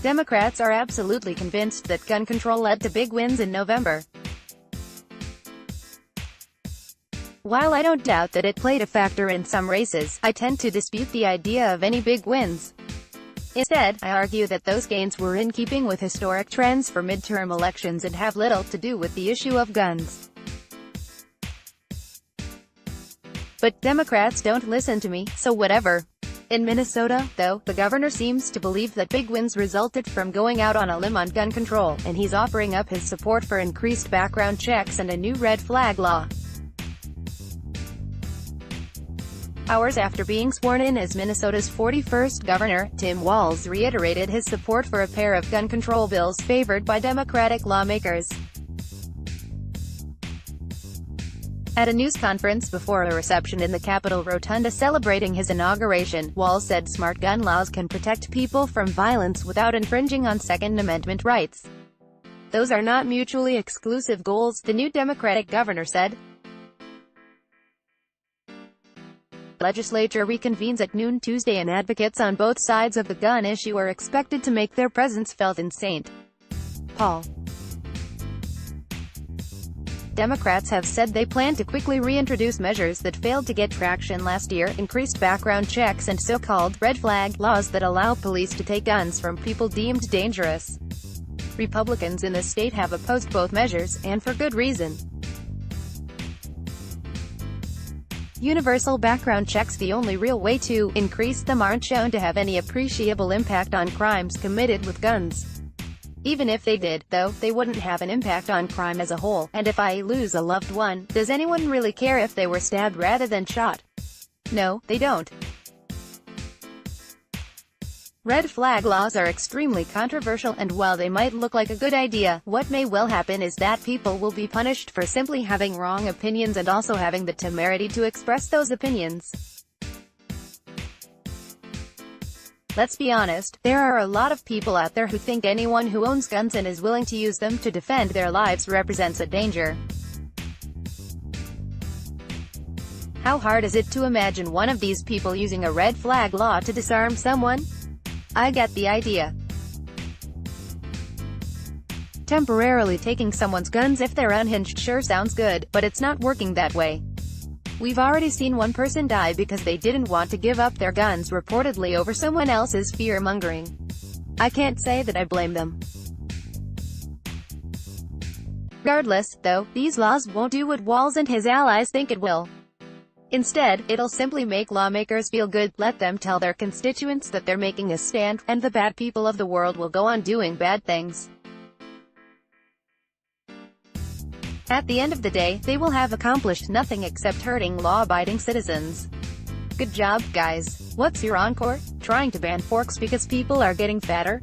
Democrats are absolutely convinced that gun control led to big wins in November. While I don't doubt that it played a factor in some races, I tend to dispute the idea of any big wins. Instead, I argue that those gains were in keeping with historic trends for midterm elections and have little to do with the issue of guns. But Democrats don't listen to me, so whatever. In Minnesota, though, the governor seems to believe that big wins resulted from going out on a limb on gun control, and he's offering up his support for increased background checks and a new red flag law. Hours after being sworn in as Minnesota's 41st governor, Tim Walz reiterated his support for a pair of gun control bills favored by Democratic lawmakers. At a news conference before a reception in the Capitol Rotunda celebrating his inauguration, Walz said smart gun laws can protect people from violence without infringing on Second Amendment rights. Those are not mutually exclusive goals, the new Democratic governor said. The legislature reconvenes at noon Tuesday and advocates on both sides of the gun issue are expected to make their presence felt in St. Paul. Democrats have said they plan to quickly reintroduce measures that failed to get traction last year, increased background checks and so-called red flag laws that allow police to take guns from people deemed dangerous. Republicans in the state have opposed both measures, and for good reason. Universal background checks, the only real way to increase them, aren't shown to have any appreciable impact on crimes committed with guns. Even if they did, though, they wouldn't have an impact on crime as a whole, and if I lose a loved one, does anyone really care if they were stabbed rather than shot? No, they don't. Red flag laws are extremely controversial, and while they might look like a good idea, what may well happen is that people will be punished for simply having wrong opinions and also having the temerity to express those opinions. Let's be honest, there are a lot of people out there who think anyone who owns guns and is willing to use them to defend their lives represents a danger. How hard is it to imagine one of these people using a red flag law to disarm someone? I get the idea. Temporarily taking someone's guns if they're unhinged sure sounds good, but it's not working that way. We've already seen one person die because they didn't want to give up their guns, reportedly over someone else's fear-mongering. I can't say that I blame them. Regardless, though, these laws won't do what Walz and his allies think it will. Instead, it'll simply make lawmakers feel good, let them tell their constituents that they're making a stand, and the bad people of the world will go on doing bad things. At the end of the day, they will have accomplished nothing except hurting law-abiding citizens. Good job, guys. What's your encore? Trying to ban forks because people are getting fatter?